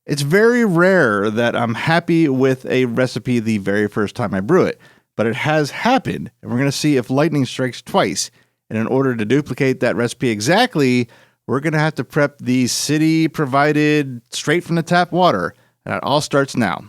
It's very rare that I'm happy with a recipe the very first time I brew it, but it has happened, and we're going to see if lightning strikes twice. And in order to duplicate that recipe exactly, we're going to have to prep the city-provided straight from the tap water. And that all starts now.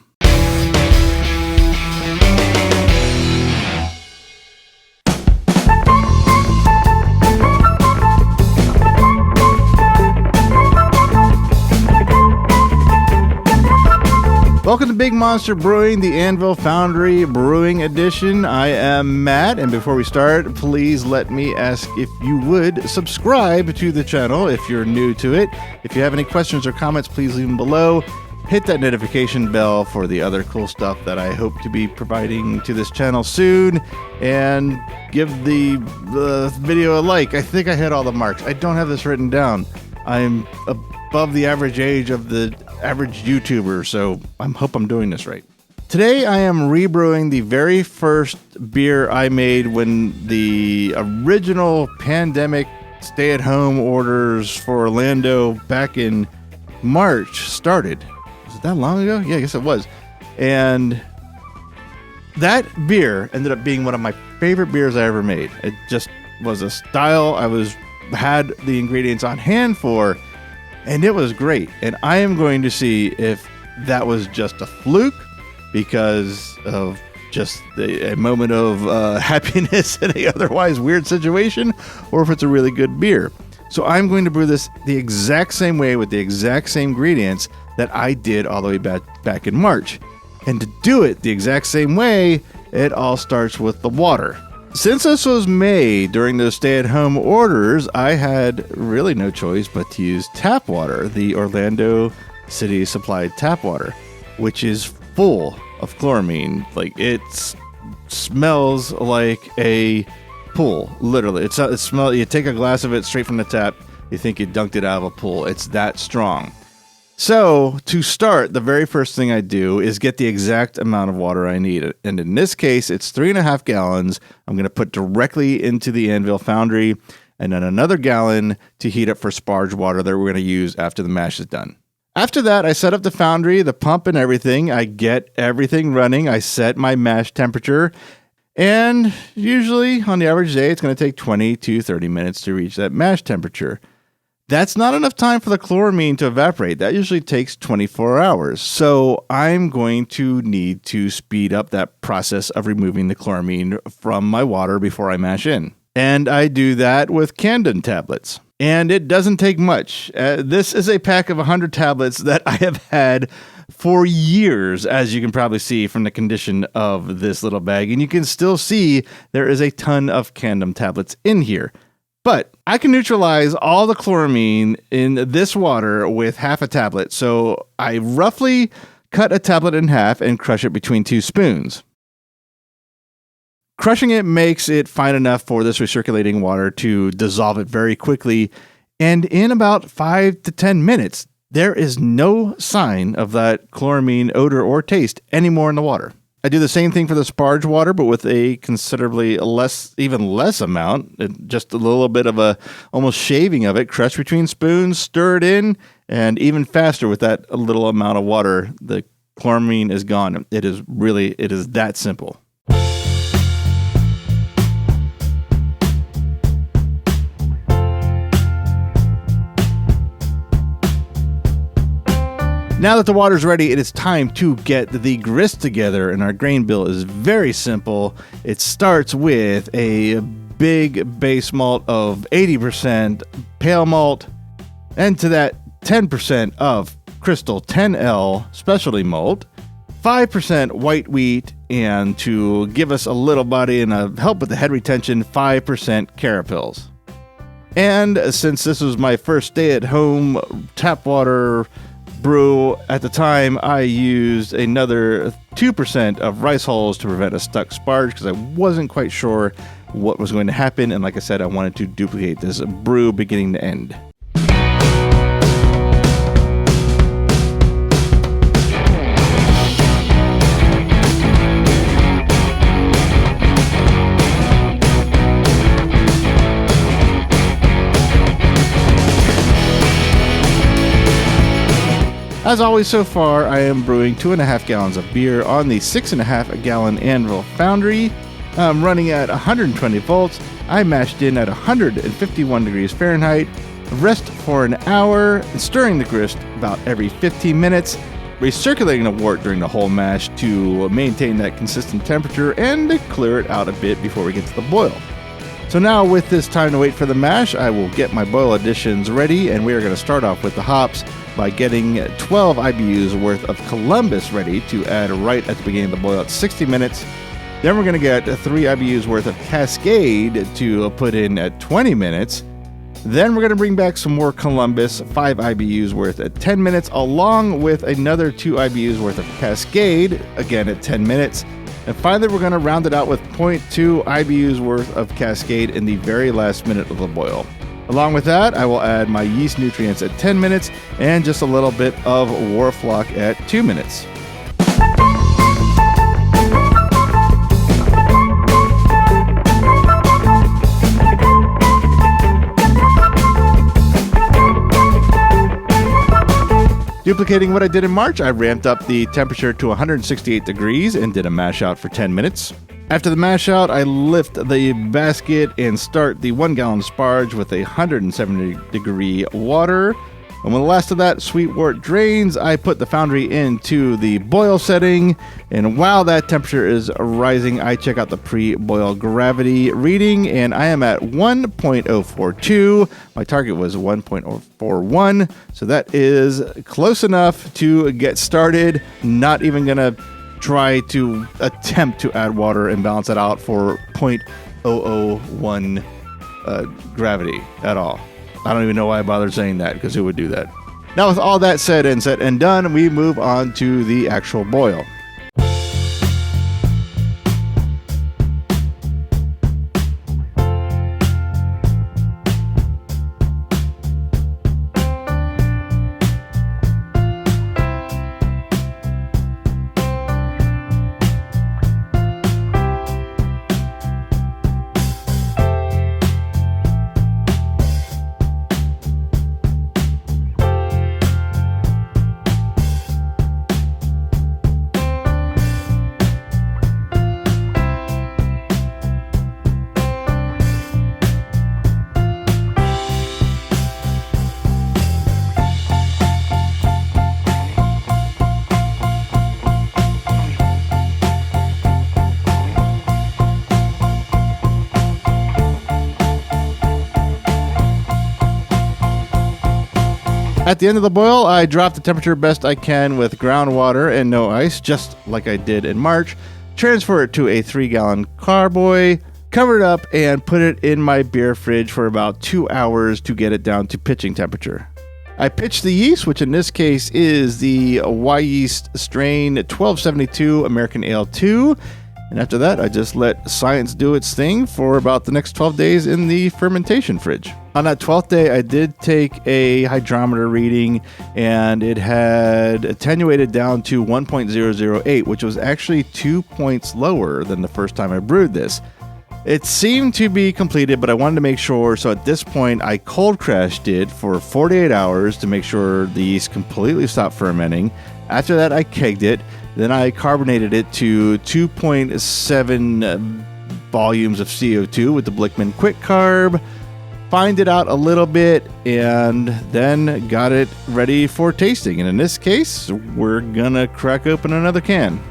Welcome to Big Monster Brewing, the Anvil Foundry Brewing Edition. I am Matt, and before we start, please let me ask if you would subscribe to the channel if you're new to it. If you have any questions or comments, please leave them below. Hit that notification bell for the other cool stuff that I hope to be providing to this channel soon, and give the video a like. I think I hit all the marks. I don't have this written down. I'm above the average age of the average YouTuber, so I hope I'm doing this right. Today I am rebrewing the very first beer I made when the original pandemic stay-at-home orders for Orlando back in March started. Was it that long ago? Yeah, I guess it was. And that beer ended up being one of my favorite beers I ever made. It just was a style had the ingredients on hand for, and it was great. And I am going to see if that was just a fluke because of just a moment of happiness in a otherwise weird situation, or if it's a really good beer. So I'm going to brew this the exact same way with the exact same ingredients that I did all the way back in March. And to do it the exact same way, it all starts with the water. Since this was made during those stay-at-home orders, I had really no choice but to use tap water, the Orlando City supplied tap water, which is full of chloramine. Like, it smells like a pool, literally. It smells. You take a glass of it straight from the tap, you think you dunked it out of a pool. It's that strong. So to start, the very first thing I do is get the exact amount of water I need. And in this case, it's 3.5 gallons. I'm going to put directly into the Anvil Foundry, and then another gallon to heat up for sparge water that we're going to use after the mash is done. After that, I set up the foundry, the pump and everything. I get everything running. I set my mash temperature. And usually on the average day, it's going to take 20 to 30 minutes to reach that mash temperature. That's not enough time for the chloramine to evaporate. That usually takes 24 hours. So I'm going to need to speed up that process of removing the chloramine from my water before I mash in. And I do that with Candon tablets. And it doesn't take much. This is a pack of 100 tablets that I have had for years, as you can probably see from the condition of this little bag. And you can still see there is a ton of Candon tablets in here. But I can neutralize all the chloramine in this water with half a tablet. So I roughly cut a tablet in half and crush it between 2 spoons. Crushing it makes it fine enough for this recirculating water to dissolve it very quickly. And in about 5 to 10 minutes, there is no sign of that chloramine odor or taste anymore in the water. I do the same thing for the sparge water, but with a considerably even less amount, just a little bit of almost shaving of it, crush between spoons, stir it in, and even faster with that little amount of water, the chloramine is gone. It is that simple. Now that the water's ready, it is time to get the grist together, and our grain bill is very simple. It starts with a big base malt of 80% pale malt, and to that 10% of Crystal 10L specialty malt, 5% white wheat, and to give us a little body and help with the head retention, 5% carapils. And since this was my first stay-at-home tap water brew at the time, I used another 2% of rice hulls to prevent a stuck sparge because I wasn't quite sure what was going to happen, and like I said, I wanted to duplicate this brew beginning to end. As always, so far, I am brewing 2.5 gallons of beer on the 6.5 gallon Anvil Foundry. I'm running at 120 volts. I mashed in at 151 degrees Fahrenheit. Rest for an hour, stirring the grist about every 15 minutes. Recirculating the wort during the whole mash to maintain that consistent temperature and to clear it out a bit before we get to the boil. So now with this time to wait for the mash, I will get my boil additions ready, and we are going to start off with the hops by getting 12 IBUs worth of Columbus ready to add right at the beginning of the boil at 60 minutes. Then we're going to get 3 IBUs worth of Cascade to put in at 20 minutes. Then we're going to bring back some more Columbus, 5 IBUs worth at 10 minutes, along with another 2 IBUs worth of Cascade, again at 10 minutes. And finally, we're going to round it out with 0.2 IBUs worth of Cascade in the very last minute of the boil. Along with that, I will add my yeast nutrients at 10 minutes and just a little bit of Warflock at 2 minutes. Duplicating what I did in March, I ramped up the temperature to 168 degrees and did a mash out for 10 minutes. After the mash out, I lift the basket and start the 1 gallon sparge with 170 degree water. And when the last of that sweet wort drains, I put the foundry into the boil setting. And while that temperature is rising, I check out the pre-boil gravity reading, and I am at 1.042. My target was 1.041, so that is close enough to get started. Not even gonna try to attempt to add water and balance it out for 0.001 gravity at all. I don't even know why I bothered saying that, because who would do that? Now, with all that said and done, we move on to the actual boil. At the end of the boil, I drop the temperature best I can with groundwater and no ice, just like I did in March. Transfer it to a 3-gallon carboy, cover it up, and put it in my beer fridge for about 2 hours to get it down to pitching temperature. I pitched the yeast, which in this case is the Y yeast strain 1272 American Ale 2. And after that, I just let science do its thing for about the next 12 days in the fermentation fridge. On that 12th day, I did take a hydrometer reading, and it had attenuated down to 1.008, which was actually 2 points lower than the first time I brewed this. It seemed to be completed, but I wanted to make sure, so at this point, I cold crashed it for 48 hours to make sure the yeast completely stopped fermenting. After that, I kegged it. Then I carbonated it to 2.7 volumes of CO2 with the Blickman Quick Carb, fined it out a little bit, and then got it ready for tasting. And in this case, we're gonna crack open another can.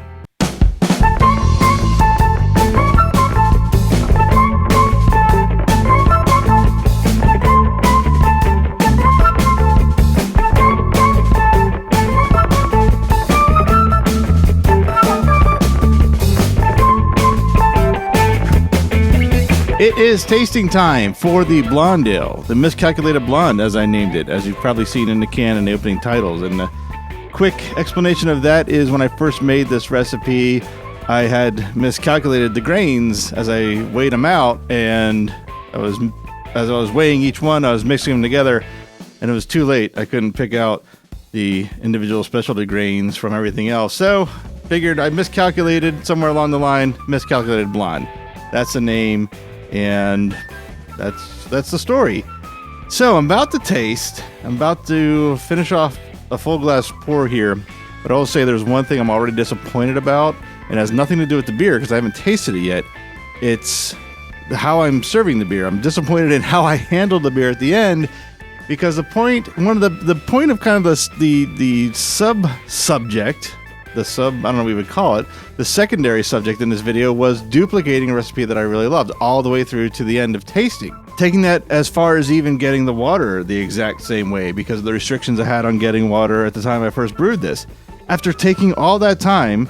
It is tasting time for the Blonde Ale, the Miscalculated Blonde, as I named it, as you've probably seen in the can and the opening titles. And the quick explanation of that is when I first made this recipe, I had miscalculated the grains as I weighed them out, and as I was weighing each one, I was mixing them together, and it was too late. I couldn't pick out the individual specialty grains from everything else. So figured I miscalculated somewhere along the line, Miscalculated Blonde. That's the name. And that's the story. So I'm about to taste. I'm about to finish off a full glass pour here, but I'll say there's one thing I'm already disappointed about, and it has nothing to do with the beer because I haven't tasted it yet. It's how I'm serving the beer. I'm disappointed in how I handled the beer at the end, because the point of kind of the subject, I don't know what we would call it, the secondary subject in this video was duplicating a recipe that I really loved all the way through to the end of tasting. Taking that as far as even getting the water the exact same way because of the restrictions I had on getting water at the time I first brewed this. After taking all that time,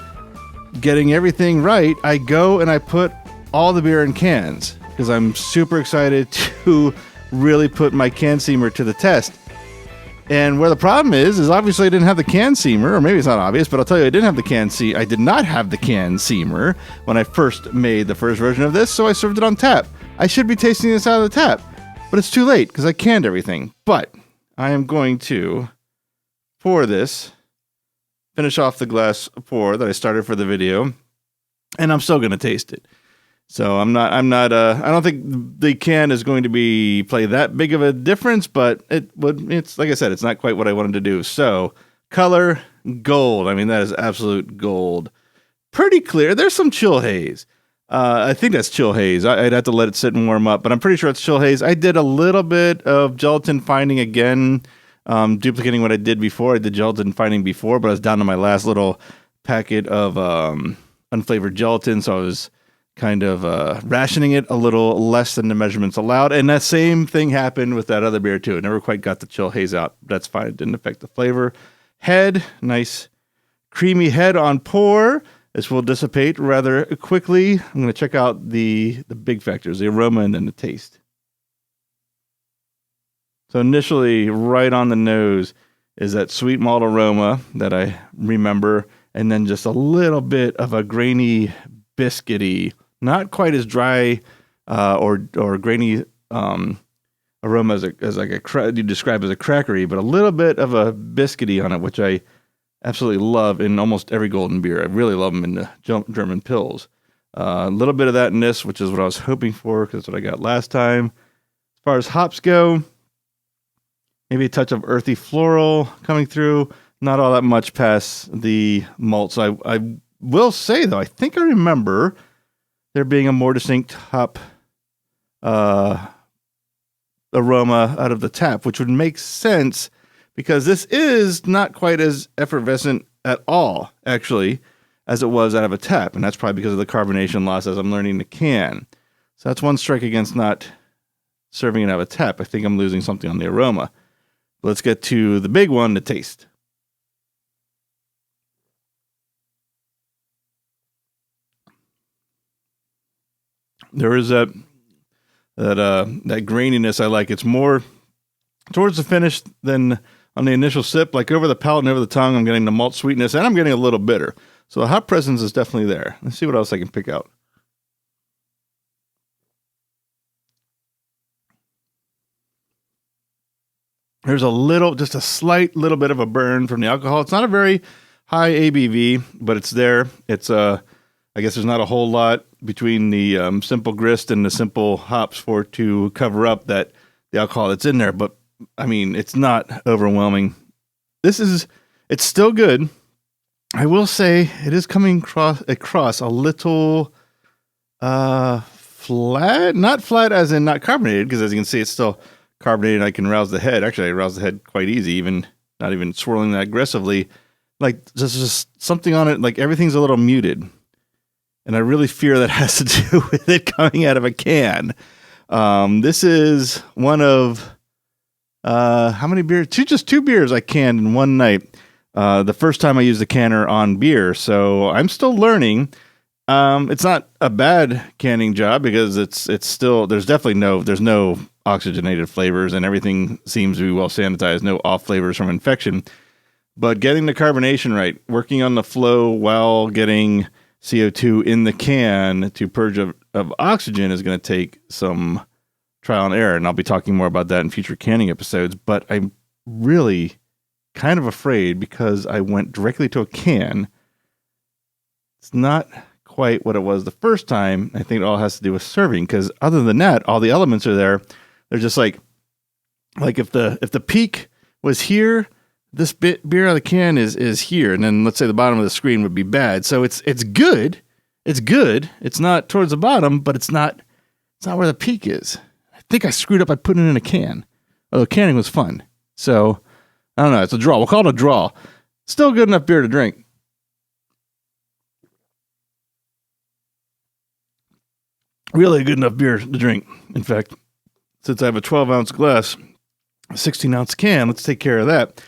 getting everything right, I go and I put all the beer in cans because I'm super excited to really put my can seamer to the test. And where the problem is obviously I didn't have the can seamer, or maybe it's not obvious, but I'll tell you I did not have the can seamer when I first made the first version of this, so I served it on tap. I should be tasting this out of the tap, but it's too late because I canned everything. But I am going to pour this, finish off the glass pour that I started for the video, and I'm still going to taste it. So I don't think the can is going to play that big of a difference, but it's like I said, it's not quite what I wanted to do. So color, gold. I mean, that is absolute gold. Pretty clear. There's some chill haze. I think that's chill haze. I'd have to let it sit and warm up, but I'm pretty sure it's chill haze. I did a little bit of gelatin finding again, duplicating what I did before. I did gelatin finding before, but I was down to my last little packet of unflavored gelatin, so I was kind of rationing it a little less than the measurements allowed. And that same thing happened with that other beer too. It never quite got the chill haze out. That's fine. It didn't affect the flavor. Head, nice creamy head on pour. This will dissipate rather quickly. I'm going to check out the big factors, the aroma and then the taste. So initially, right on the nose is that sweet malt aroma that I remember, and then just a little bit of a grainy, biscuity, not quite as dry or grainy aroma as like you describe as a crackery, but a little bit of a biscuity on it, which I absolutely love in almost every golden beer. I really love them in the German Pils. A little bit of that in this, which is what I was hoping for because that's what I got last time. As far as hops go, maybe a touch of earthy floral coming through. Not all that much past the malt. So I will say, though, I think I remember there being a more distinct hop aroma out of the tap, which would make sense because this is not quite as effervescent at all, actually, as it was out of a tap. And that's probably because of the carbonation loss as I'm learning to can. So that's one strike against not serving it out of a tap. I think I'm losing something on the aroma. Let's get to the big one, the taste. There is that graininess I like. It's more towards the finish than on the initial sip. Like over the palate and over the tongue, I'm getting the malt sweetness, and I'm getting a little bitter. So the hop presence is definitely there. Let's see what else I can pick out. There's just a slight little bit of a burn from the alcohol. It's not a very high ABV, but it's there. It's I guess there's not a whole lot between the simple grist and the simple hops to cover up the alcohol that's in there. But I mean, it's not overwhelming. It's still good. I will say it is coming across a little flat, not flat as in not carbonated, because as you can see, it's still carbonated. I can rouse the head. Actually, I rouse the head quite easy, not even swirling that aggressively. Like just something on it, like everything's a little muted. And I really fear that has to do with it coming out of a can. This is one of, how many beers? Just two beers I canned in one night. The first time I used the canner on beer. So I'm still learning. It's not a bad canning job because it's still, there's no oxygenated flavors and everything seems to be well sanitized. No off flavors from infection, but getting the carbonation right, working on the flow while getting CO2 in the can to purge of oxygen is going to take some trial and error. And I'll be talking more about that in future canning episodes, but I'm really kind of afraid because I went directly to a can. It's not quite what it was the first time. I think it all has to do with serving, because other than that, all the elements are there. They're just like if the peak was here, this beer out of the can is here, and then let's say the bottom of the screen would be bad. So it's good. It's good. It's not towards the bottom, but it's not where the peak is. I think I screwed up by putting it in a can. Although canning was fun. So I don't know. It's a draw. We'll call it a draw. Still good enough beer to drink. Really good enough beer to drink. In fact, since I have a 12-ounce glass, a 16-ounce can, let's take care of that.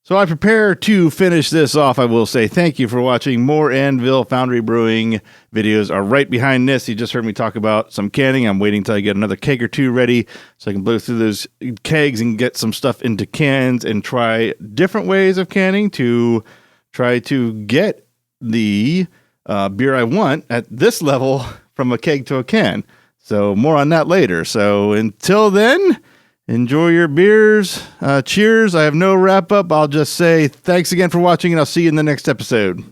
So I prepare to finish this off. I will say thank you for watching. More Anvil Foundry Brewing videos are right behind this. You just heard me talk about some canning. I'm waiting till I get another keg or two ready so I can blow through those kegs and get some stuff into cans and try different ways of canning to try to get the beer I want at this level from a keg to a can. So more on that later. So until then, enjoy your beers. Cheers. I have no wrap up. I'll just say thanks again for watching, and I'll see you in the next episode.